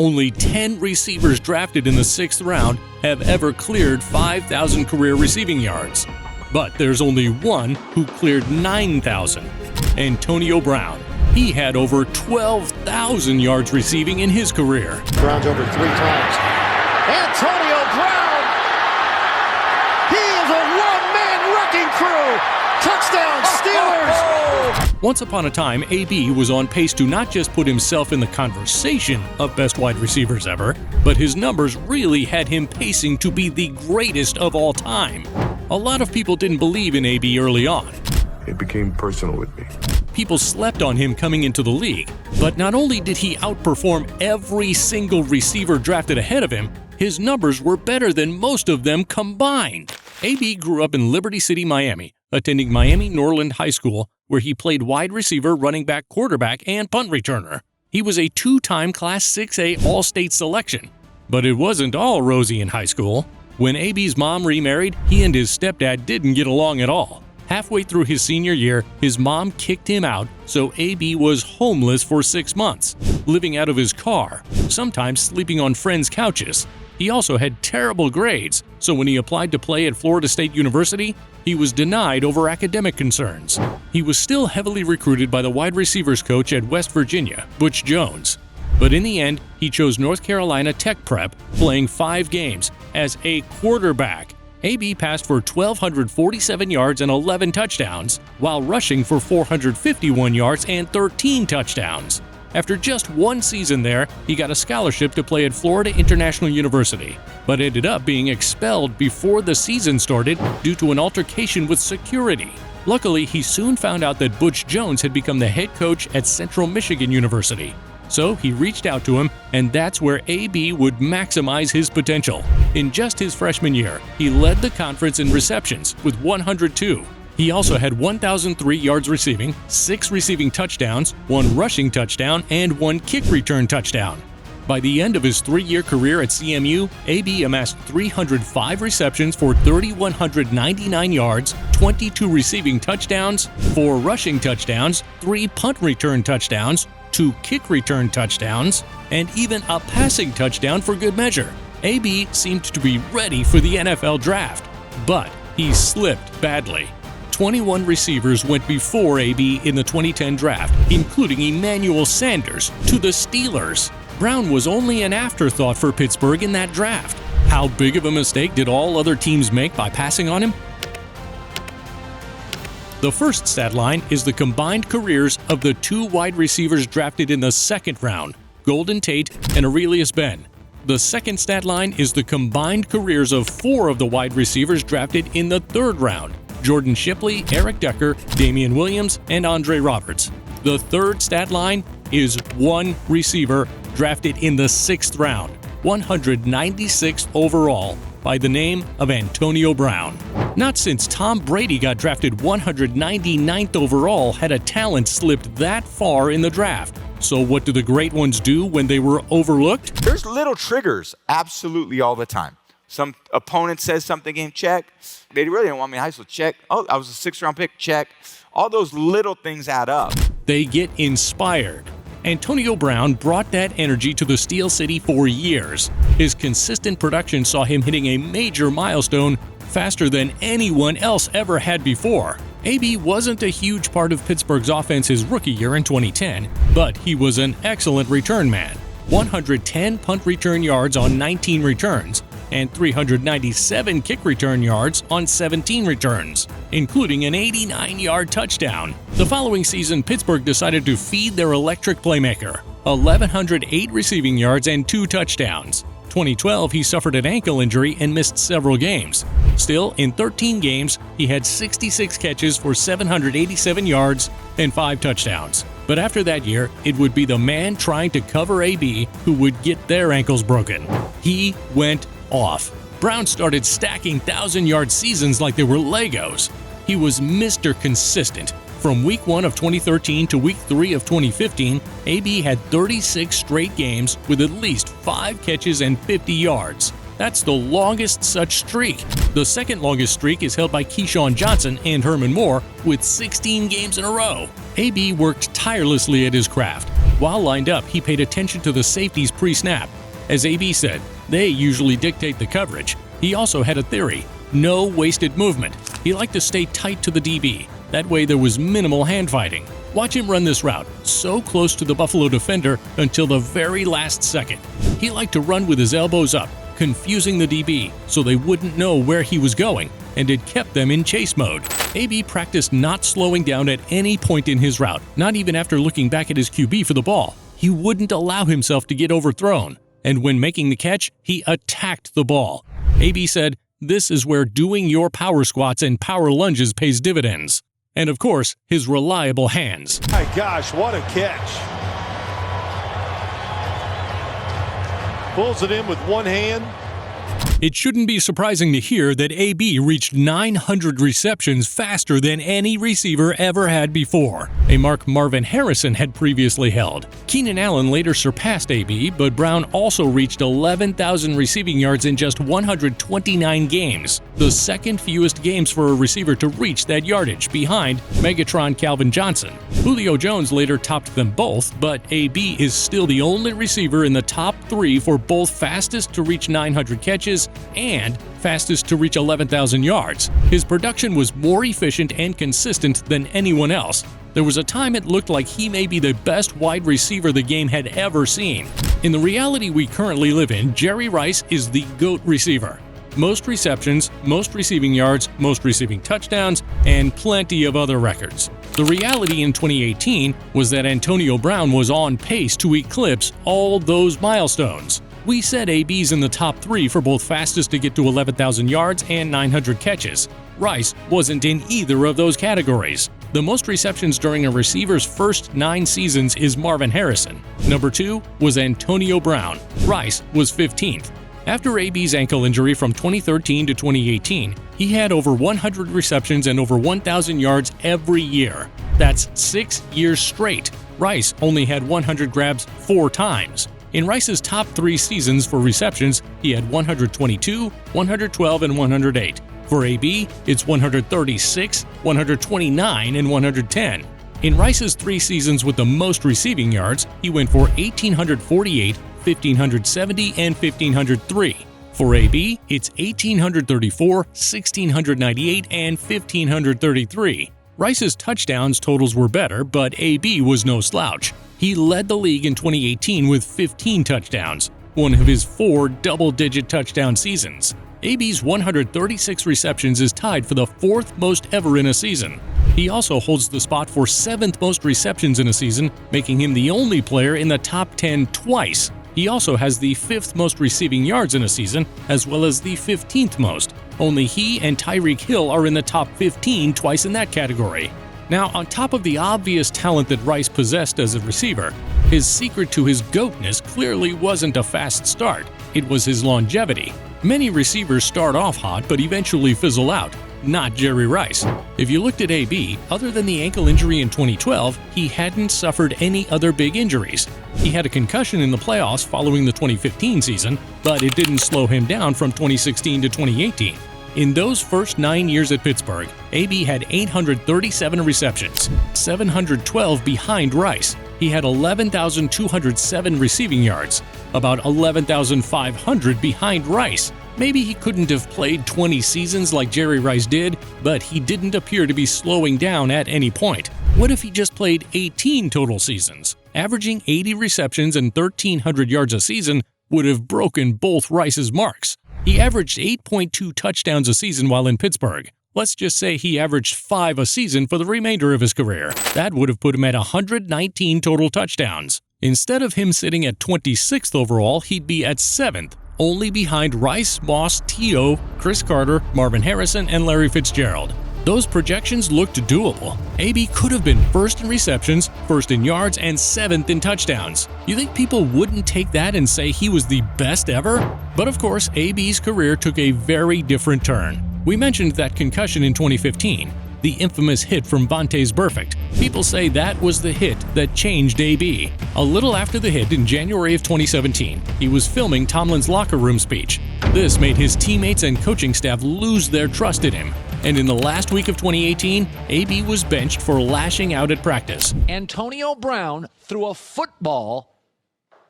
Only 10 receivers drafted in the 6th round have ever cleared 5,000 career receiving yards. But there's only one who cleared 9,000. Antonio Brown. He had over 12,000 yards receiving in his career. Brown's over 3 times. Antonio Brown! He is a one-man wrecking crew! Touchdown, Steelers! Once upon a time, AB was on pace to not just put himself in the conversation of best wide receivers ever, but his numbers really had him pacing to be the greatest of all time. A lot of people didn't believe in AB early on. It became personal with me. People slept on him coming into the league, but not only did he outperform every single receiver drafted ahead of him, his numbers were better than most of them combined. AB grew up in Liberty City, Miami, attending Miami Norland High School, where he played wide receiver, running back, quarterback, and punt returner. He was a 2-time Class 6A All-State selection. But it wasn't all rosy in high school. When AB's mom remarried, he and his stepdad didn't get along at all. Halfway through his senior year, his mom kicked him out, so AB was homeless for 6 months, living out of his car, sometimes sleeping on friends' couches. He also had terrible grades, so when he applied to play at Florida State University, he was denied over academic concerns. He was still heavily recruited by the wide receivers coach at West Virginia, Butch Jones. But in the end, he chose North Carolina Tech Prep, playing 5 games as a quarterback. AB passed for 1,247 yards and 11 touchdowns, while rushing for 451 yards and 13 touchdowns. After just 1 season there, he got a scholarship to play at Florida International University, but ended up being expelled before the season started due to an altercation with security. Luckily, he soon found out that Butch Jones had become the head coach at Central Michigan University. So he reached out to him, and that's where AB would maximize his potential. In just his freshman year, he led the conference in receptions with 102. He also had 1,003 yards receiving, 6 receiving touchdowns, 1 rushing touchdown, and 1 kick return touchdown. By the end of his 3-year career at CMU, AB amassed 305 receptions for 3,199 yards, 22 receiving touchdowns, 4 rushing touchdowns, 3 punt return touchdowns, 2 kick return touchdowns, and even a passing touchdown for good measure. AB seemed to be ready for the NFL draft, but he slipped badly. 21 receivers went before AB in the 2010 draft, including Emmanuel Sanders to the Steelers. Brown was only an afterthought for Pittsburgh in that draft. How big of a mistake did all other teams make by passing on him? The first stat line is the combined careers of the 2 wide receivers drafted in the 2nd round, Golden Tate and Aurelius Ben. The second stat line is the combined careers of 4 of the wide receivers drafted in the 3rd round, Jordan Shipley, Eric Decker, Damian Williams, and Andre Roberts. The third stat line is 1 receiver drafted in the 6th round, 196th overall, by the name of Antonio Brown. Not since Tom Brady got drafted 199th overall had a talent slipped that far in the draft. So what do the great ones do when they were overlooked? There's little triggers absolutely all the time. Some opponent says something in check. They really didn't want me in high school. Check. Oh, I was a 6th round pick. Check. All those little things add up. They get inspired. Antonio Brown brought that energy to the Steel City for years. His consistent production saw him hitting a major milestone faster than anyone else ever had before. AB wasn't a huge part of Pittsburgh's offense his rookie year in 2010, but he was an excellent return man. 110 punt return yards on 19 returns, and 397 kick return yards on 17 returns, including an 89-yard touchdown. The following season, Pittsburgh decided to feed their electric playmaker, 1,108 receiving yards and 2 touchdowns. 2012, he suffered an ankle injury and missed several games. Still, in 13 games, he had 66 catches for 787 yards and 5 touchdowns. But after that year, it would be the man trying to cover AB who would get their ankles broken. He went off. Brown started stacking 1,000-yard seasons like they were Legos. He was Mr. Consistent. From week 1 of 2013 to week 3 of 2015, AB had 36 straight games with at least 5 catches and 50 yards. That's the longest such streak. The second longest streak is held by Keyshawn Johnson and Herman Moore with 16 games in a row. AB worked tirelessly at his craft. While lined up, he paid attention to the safeties pre-snap. As AB said, they usually dictate the coverage. He also had a theory: no wasted movement. He liked to stay tight to the DB. That way there was minimal hand fighting. Watch him run this route, so close to the Buffalo defender until the very last second. He liked to run with his elbows up, confusing the DB so they wouldn't know where he was going, and it kept them in chase mode. AB practiced not slowing down at any point in his route, not even after looking back at his QB for the ball. He wouldn't allow himself to get overthrown, and when making the catch, he attacked the ball. AB said, "This is where doing your power squats and power lunges pays dividends." And of course, his reliable hands. My gosh, what a catch. Pulls it in with one hand. It shouldn't be surprising to hear that AB reached 900 receptions faster than any receiver ever had before, a mark Marvin Harrison had previously held. Keenan Allen later surpassed AB, but Brown also reached 11,000 receiving yards in just 129 games, the second fewest games for a receiver to reach that yardage, behind Megatron Calvin Johnson. Julio Jones later topped them both, but AB is still the only receiver in the top 3 for both fastest to reach 900 catches and fastest to reach 11,000 yards. His production was more efficient and consistent than anyone else. There was a time it looked like he may be the best wide receiver the game had ever seen. In the reality we currently live in, Jerry Rice is the GOAT receiver. Most receptions, most receiving yards, most receiving touchdowns, and plenty of other records. The reality in 2018 was that Antonio Brown was on pace to eclipse all those milestones. We said AB's in the top 3 for both fastest to get to 11,000 yards and 900 catches. Rice wasn't in either of those categories. The most receptions during a receiver's first 9 seasons is Marvin Harrison. Number 2 was Antonio Brown. Rice was 15th. After AB's ankle injury from 2013 to 2018, he had over 100 receptions and over 1,000 yards every year. That's 6 years straight. Rice only had 100 grabs 4 times. In Rice's top 3 seasons for receptions, he had 122, 112, and 108. For AB, it's 136, 129, and 110. In Rice's 3 seasons with the most receiving yards, he went for 1,848, 1,570, and 1,503. For AB, it's 1,834, 1,698, and 1,533. Rice's touchdowns totals were better, but AB was no slouch. He led the league in 2018 with 15 touchdowns, one of his 4 double-digit touchdown seasons. AB's 136 receptions is tied for the 4th most ever in a season. He also holds the spot for 7th most receptions in a season, making him the only player in the top 10 twice. He also has the 5th most receiving yards in a season, as well as the 15th most. Only he and Tyreek Hill are in the top 15 twice in that category. Now, on top of the obvious talent that Rice possessed as a receiver, his secret to his GOATness clearly wasn't a fast start. It was his longevity. Many receivers start off hot but eventually fizzle out. Not Jerry Rice. If you looked at AB, other than the ankle injury in 2012, he hadn't suffered any other big injuries. He had a concussion in the playoffs following the 2015 season, but it didn't slow him down from 2016 to 2018. In those first 9 years at Pittsburgh, AB had 837 receptions, 712 behind Rice. He had 11,207 receiving yards, about 11,500 behind Rice. Maybe he couldn't have played 20 seasons like Jerry Rice did, but he didn't appear to be slowing down at any point. What if he just played 18 total seasons? Averaging 80 receptions and 1,300 yards a season would have broken both Rice's marks. He averaged 8.2 touchdowns a season while in Pittsburgh. Let's just say he averaged 5 a season for the remainder of his career. That would have put him at 119 total touchdowns. Instead of him sitting at 26th overall, he'd be at 7th, only behind Rice, Moss, T.O., Chris Carter, Marvin Harrison, and Larry Fitzgerald. Those projections looked doable. AB could have been 1st in receptions, 1st in yards, and 7th in touchdowns. You think people wouldn't take that and say he was the best ever? But of course, AB's career took a very different turn. We mentioned that concussion in 2015, the infamous hit from Vontaze Burfict. People say that was the hit that changed AB. A little after the hit in January of 2017, he was filming Tomlin's locker room speech. This made his teammates and coaching staff lose their trust in him. And in the last week of 2018, AB was benched for lashing out at practice. Antonio Brown threw a football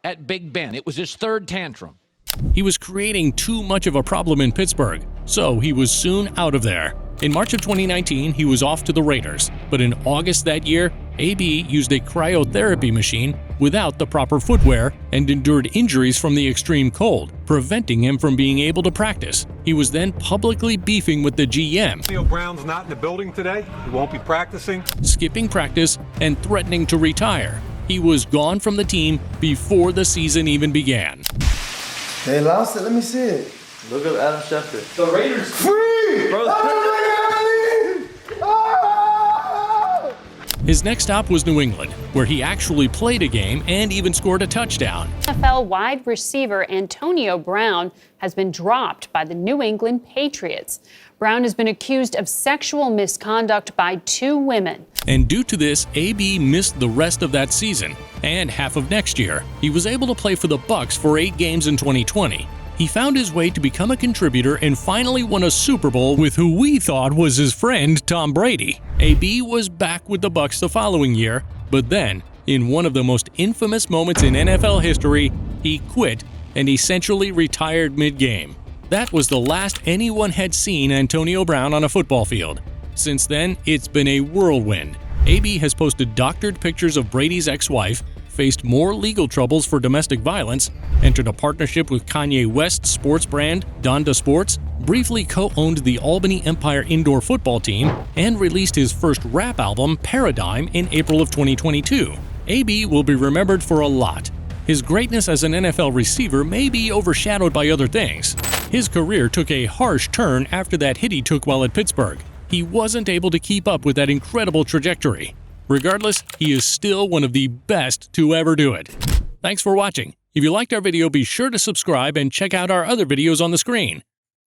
at Big Ben. It was his third tantrum. He was creating too much of a problem in Pittsburgh, so he was soon out of there. In March of 2019, he was off to the Raiders, but in August that year, AB used a cryotherapy machine without the proper footwear and endured injuries from the extreme cold, preventing him from being able to practice. He was then publicly beefing with the GM. Antonio Brown's not in the building today. He won't be practicing. Skipping practice and threatening to retire. He was gone from the team before the season even began. They lost it. Let me see it. Look up Adam Schefter. The Raiders free. Bro, His next stop was New England, where he actually played a game and even scored a touchdown. NFL wide receiver Antonio Brown has been dropped by the New England Patriots. Brown has been accused of sexual misconduct by 2 women. And due to this, AB missed the rest of that season and half of next year. He was able to play for the Bucs for 8 games in 2020. He found his way to become a contributor and finally won a Super Bowl with who we thought was his friend Tom Brady. AB was back with the Bucs the following year, but then, in one of the most infamous moments in NFL history, he quit and essentially retired mid-game. That was the last anyone had seen Antonio Brown on a football field. Since then, it's been a whirlwind. AB has posted doctored pictures of Brady's ex-wife, faced more legal troubles for domestic violence, entered a partnership with Kanye West's sports brand, Donda Sports, briefly co-owned the Albany Empire indoor football team, and released his first rap album, Paradigm, in April of 2022. AB will be remembered for a lot. His greatness as an NFL receiver may be overshadowed by other things. His career took a harsh turn after that hit he took while at Pittsburgh. He wasn't able to keep up with that incredible trajectory. Regardless, he is still one of the best to ever do it. Thanks for watching. If you liked our video, be sure to subscribe and check out our other videos on the screen.